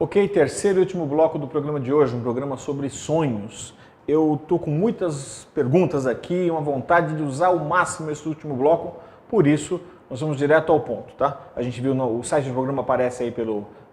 Ok, terceiro e último bloco do programa de hoje, um programa sobre sonhos. Eu estou com muitas perguntas aqui, uma vontade de usar ao máximo esse último bloco, por isso nós vamos direto ao ponto, tá? A gente viu, o site do programa aparece aí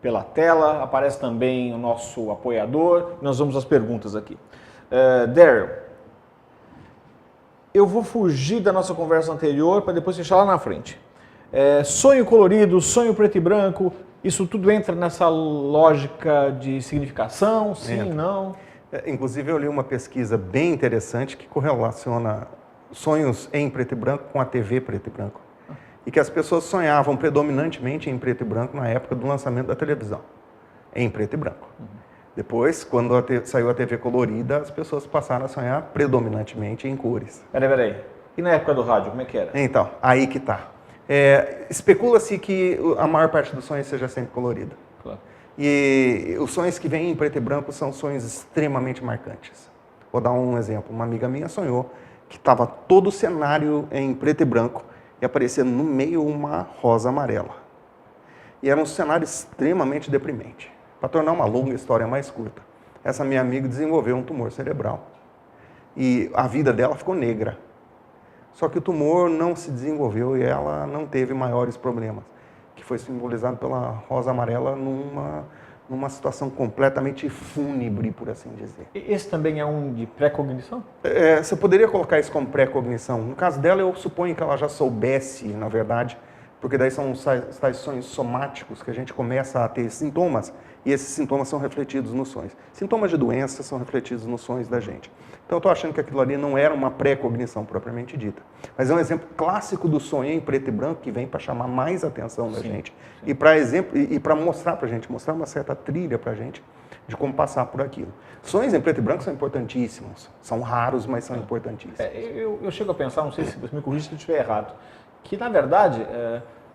pela tela, aparece também o nosso apoiador, nós vamos às perguntas aqui. Daryl, eu vou fugir da nossa conversa anterior para depois fechar lá na frente. Sonho colorido, sonho preto e branco, isso tudo entra nessa lógica de significação? Sim, não? Inclusive eu li uma pesquisa bem interessante que correlaciona sonhos em preto e branco com a TV preto e branco. E que as pessoas sonhavam predominantemente em preto e branco na época do lançamento da televisão, em preto e branco. Depois, quando saiu a TV colorida, as pessoas passaram a sonhar predominantemente em cores. Peraí. E na época do rádio, como é que era? Então, aí que tá. Especula-se que a maior parte dos sonhos seja sempre colorida. Claro. E os sonhos que vêm em preto e branco são sonhos extremamente marcantes. Vou dar um exemplo. Uma amiga minha sonhou que estava todo o cenário em preto e branco e aparecia no meio uma rosa amarela. E era um cenário extremamente deprimente. Para tornar uma longa história mais curta, essa minha amiga desenvolveu um tumor cerebral. E a vida dela ficou negra. Só que o tumor não se desenvolveu e ela não teve maiores problemas, que foi simbolizado pela rosa amarela numa situação completamente fúnebre, por assim dizer. Esse também é um de pré-cognição? Você poderia colocar isso como pré-cognição. No caso dela, eu suponho que ela já soubesse, na verdade, porque daí são os tais sonhos somáticos que a gente começa a ter sintomas e esses sintomas são refletidos nos sonhos. Sintomas de doença são refletidos nos sonhos da gente. Então eu estou achando que aquilo ali não era uma pré-cognição propriamente dita. Mas é um exemplo clássico do sonho em preto e branco que vem para chamar mais atenção da gente e para mostrar para a gente, mostrar uma certa trilha para a gente de como passar por aquilo. Sonhos em preto e branco são importantíssimos. São raros, mas são importantíssimos. Eu chego a pensar, não sei se você me corrige se eu estiver errado, que na verdade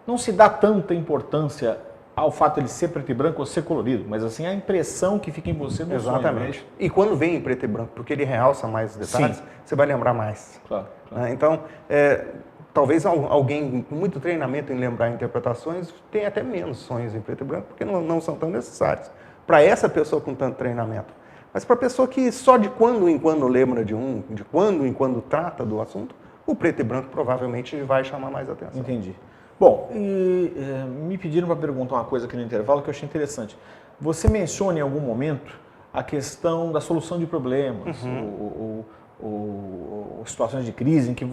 não se dá tanta importância ao fato de ele ser preto e branco ou ser colorido, mas assim a impressão que fica em você no sonho. Exatamente. E quando vem em preto e branco, porque ele realça mais os detalhes, você vai lembrar mais. Claro. Então, talvez alguém com muito treinamento em lembrar interpretações tenha até menos sonhos em preto e branco, porque não são tão necessários. Para essa pessoa com tanto treinamento. Mas para a pessoa que só de quando em quando lembra de quando em quando trata do assunto, o preto e branco provavelmente vai chamar mais atenção. Entendi. Bom, me pediram para perguntar uma coisa aqui no intervalo que eu achei interessante. Você menciona em algum momento a questão da solução de problemas, situações de crise em que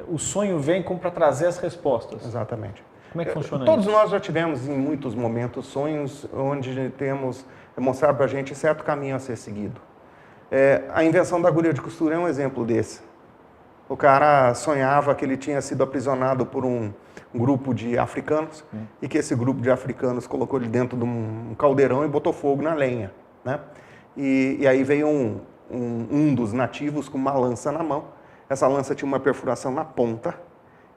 o sonho vem como para trazer as respostas. Exatamente. Como é que funciona Todos isso? nós já tivemos em muitos momentos sonhos onde temos mostrado para a gente certo caminho a ser seguido. A invenção da agulha de costura é um exemplo desse. O cara sonhava que ele tinha sido aprisionado por um grupo de africanos e que esse grupo de africanos colocou ele dentro de um caldeirão e botou fogo na lenha, né? E aí veio um dos nativos com uma lança na mão. Essa lança tinha uma perfuração na ponta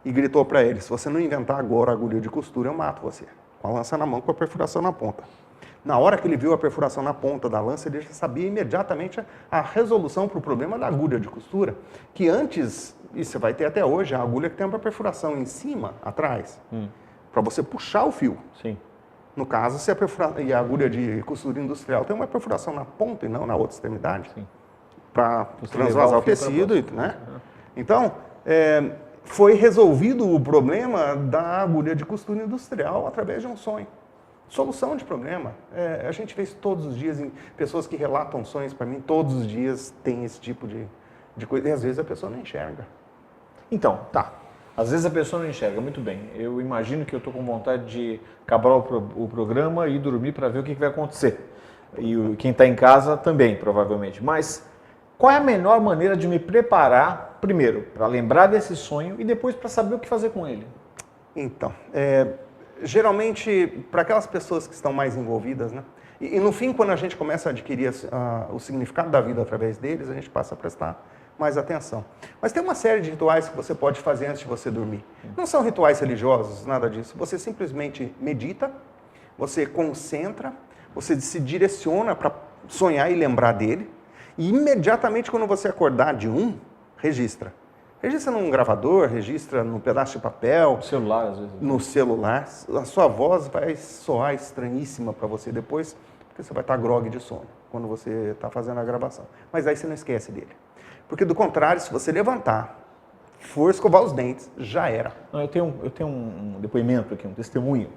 e gritou para ele: se você não inventar agora a agulha de costura, eu mato você. Com a lança na mão, com a perfuração na ponta. Na hora que ele viu a perfuração na ponta da lança, ele já sabia imediatamente a resolução para o problema da agulha de costura, que antes, e você vai ter até hoje, a agulha que tem uma perfuração em cima, atrás, para você puxar o fio. Sim. No caso, se a agulha de costura industrial tem uma perfuração na ponta e não na outra extremidade, para transvasar o tecido, né? Então, foi resolvido o problema da agulha de costura industrial através de um sonho. Solução de problema. A gente vê isso todos os dias em pessoas que relatam sonhos para mim, todos os dias tem esse tipo de coisa, e às vezes a pessoa não enxerga. Então, tá. Às vezes a pessoa não enxerga, muito bem. Eu imagino que eu estou com vontade de acabar o programa e dormir para ver o que vai acontecer. E quem está em casa também, provavelmente. Mas qual é a melhor maneira de me preparar, primeiro, para lembrar desse sonho e depois para saber o que fazer com ele? Então, geralmente, para aquelas pessoas que estão mais envolvidas, né? E no fim, quando a gente começa a adquirir o significado da vida através deles, a gente passa a prestar mais atenção. Mas tem uma série de rituais que você pode fazer antes de você dormir. Não são rituais religiosos, nada disso. Você simplesmente medita, você concentra, você se direciona para sonhar e lembrar dele, e imediatamente quando você acordar de registra. Registra num gravador, registra num pedaço de papel. No celular, às vezes. No celular. A sua voz vai soar estranhíssima para você depois, porque você vai estar grogue de sono quando você está fazendo a gravação. Mas aí você não esquece dele. Porque do contrário, se você levantar, for escovar os dentes, já era. Não, eu tenho um depoimento aqui, um testemunho.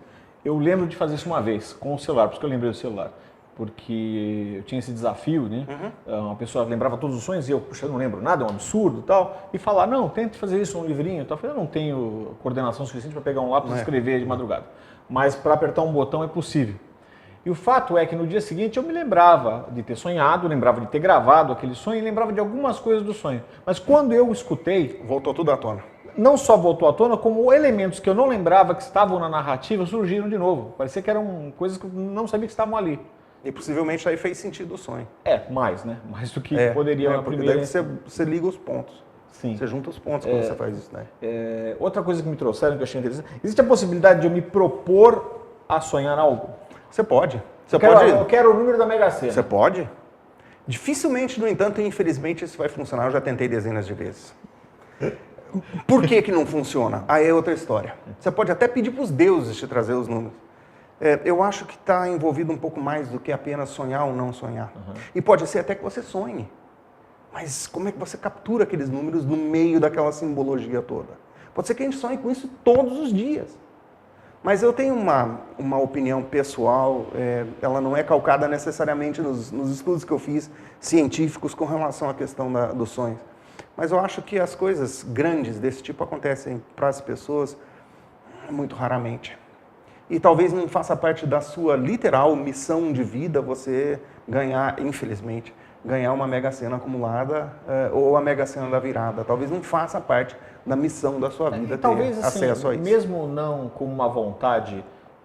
Eu lembro de fazer isso uma vez com o celular, por isso que eu lembrei do celular. Porque eu tinha esse desafio, né? Uma pessoa lembrava todos os sonhos e eu, puxa, eu não lembro nada, é um absurdo e tal. E falar, não, tente fazer isso num livrinho e tal. Eu falei, eu não tenho coordenação suficiente para pegar um lápis e escrever de madrugada. Mas para apertar um botão é possível. E o fato é que no dia seguinte eu me lembrava de ter sonhado, lembrava de ter gravado aquele sonho e lembrava de algumas coisas do sonho. Mas quando eu escutei... Voltou tudo à tona. Não só voltou à tona, como elementos que eu não lembrava que estavam na narrativa surgiram de novo. Parecia que eram coisas que eu não sabia que estavam ali. E possivelmente aí fez sentido o sonho. Mais, né? Mais do que poderia na porque primeira... daí você liga os pontos. Sim. Você junta os pontos quando você faz isso, né? Outra coisa que me trouxeram, que eu achei interessante, existe a possibilidade de eu me propor a sonhar algo? Você pode. Eu quero o número da Mega Sena. Você pode. Dificilmente, no entanto, e infelizmente, isso vai funcionar. Eu já tentei dezenas de vezes. Por que não funciona? Aí é outra história. Você pode até pedir para os deuses te trazer os números. Eu acho que está envolvido um pouco mais do que apenas sonhar ou não sonhar. E pode ser até que você sonhe. Mas como é que você captura aqueles números no meio daquela simbologia toda? Pode ser que a gente sonhe com isso todos os dias. Mas eu tenho uma opinião pessoal, ela não é calcada necessariamente nos estudos que eu fiz, científicos, com relação à questão dos sonhos. Mas eu acho que as coisas grandes desse tipo acontecem para as pessoas muito raramente. E talvez não faça parte da sua literal missão de vida você ganhar, infelizmente, ganhar uma Mega Sena acumulada ou a Mega Sena da virada. Talvez não faça parte da missão da sua vida ter talvez, acesso a isso. Mesmo não como uma vontade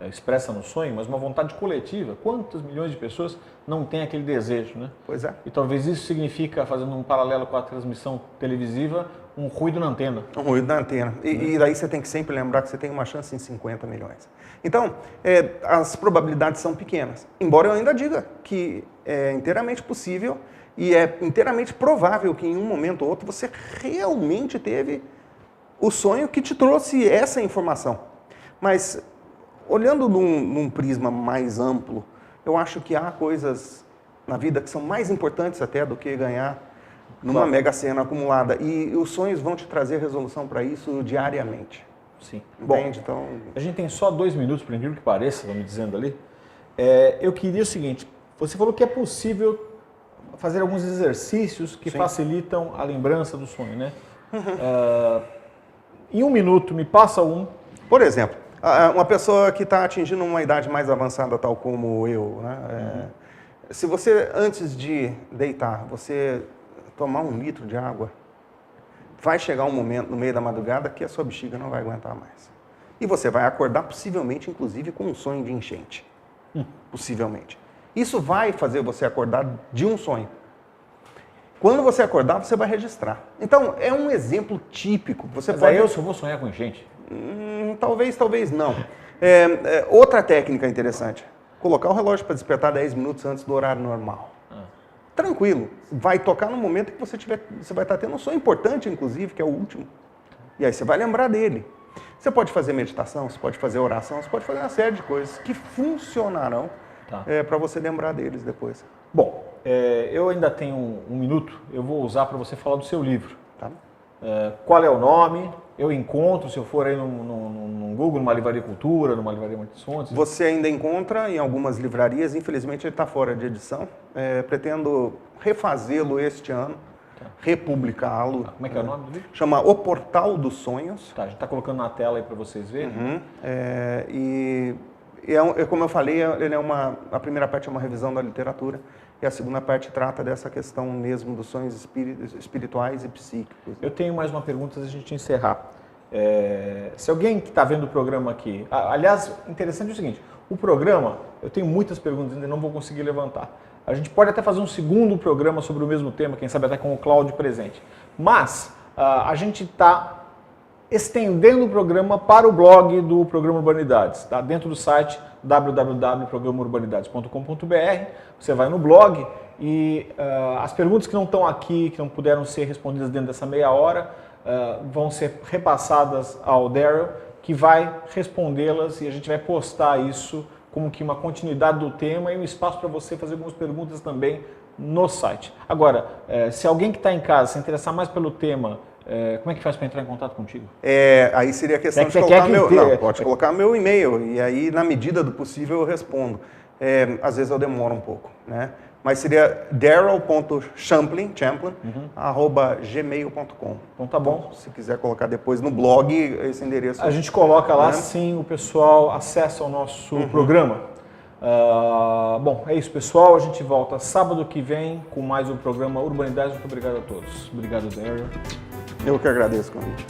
expressa no sonho, mas uma vontade coletiva. Quantas milhões de pessoas não têm aquele desejo, né? Pois é. E talvez isso significa, fazendo um paralelo com a transmissão televisiva, um ruído na antena. Um ruído na antena. E daí você tem que sempre lembrar que você tem uma chance em 50 milhões. Então, as probabilidades são pequenas. Embora eu ainda diga que é inteiramente possível e é inteiramente provável que em um momento ou outro você realmente teve o sonho que te trouxe essa informação. Mas, olhando num prisma mais amplo, eu acho que há coisas na vida que são mais importantes até do que ganhar numa Mega Sena acumulada. E os sonhos vão te trazer resolução para isso diariamente. Sim. Entende? Bom, então, a gente tem só 2 minutos, por incrível que pareça, estão me dizendo ali. Eu queria o seguinte, você falou que é possível fazer alguns exercícios que facilitam a lembrança do sonho, né? Em 1 minuto, me passa um. Por exemplo, uma pessoa que está atingindo uma idade mais avançada, tal como eu, né? Se você, antes de deitar, você tomar 1 litro de água, vai chegar um momento no meio da madrugada que a sua bexiga não vai aguentar mais. E você vai acordar, possivelmente, inclusive, com um sonho de enchente. Possivelmente. Isso vai fazer você acordar de um sonho. Quando você acordar, você vai registrar. Então, é um exemplo típico. Você Mas pode... aí eu só vou sonhar com enchente? Talvez não. Outra técnica interessante. Colocar o relógio para despertar 10 minutos antes do horário normal. Tranquilo. Vai tocar no momento que você vai estar tendo um sonho importante, inclusive, que é o último. E aí você vai lembrar dele. Você pode fazer meditação, você pode fazer oração, você pode fazer uma série de coisas que funcionarão para você lembrar deles depois. Bom, eu ainda tenho 1 minuto, eu vou usar para você falar do seu livro. Tá? Qual é o nome? Eu encontro, se eu for aí no Google, numa livraria Cultura, numa livraria Martins Fontes. Você ainda encontra em algumas livrarias, infelizmente ele está fora de edição. Pretendo refazê-lo este ano, republicá-lo. Como é que é o nome do livro? Chama O Portal dos Sonhos. Tá, a gente está colocando na tela aí para vocês verem. Como eu falei, a primeira parte é uma revisão da literatura e a segunda parte trata dessa questão mesmo dos sonhos espirituais e psíquicos. Eu tenho mais uma pergunta antes de a gente encerrar. Se alguém que está vendo o programa aqui... Aliás, interessante é o seguinte, o programa, eu tenho muitas perguntas ainda, não vou conseguir levantar. A gente pode até fazer um segundo programa sobre o mesmo tema, quem sabe até com o Cláudio presente. Mas a gente está estendendo o programa para o blog do Programa Urbanidades. Tá? Dentro do site www.programaurbanidades.com.br, você vai no blog e as perguntas que não estão aqui, que não puderam ser respondidas dentro dessa meia hora, vão ser repassadas ao Daryl, que vai respondê-las e a gente vai postar isso como que uma continuidade do tema e um espaço para você fazer algumas perguntas também no site. Agora, se alguém que está em casa se interessar mais pelo tema, como é que faz para entrar em contato contigo? Aí seria a questão de colocar pode colocar meu e-mail e aí, na medida do possível, eu respondo. Às vezes eu demoro um pouco, né? Mas seria daryl.champlin@gmail.com. Então tá bom. Então, se quiser colocar depois no blog, esse endereço. A gente coloca lá, sim, o pessoal acessa o nosso programa. Bom, é isso, pessoal. A gente volta sábado que vem com mais um programa Urbanidade. Muito obrigado a todos. Obrigado, Daryl. Eu que agradeço o convite.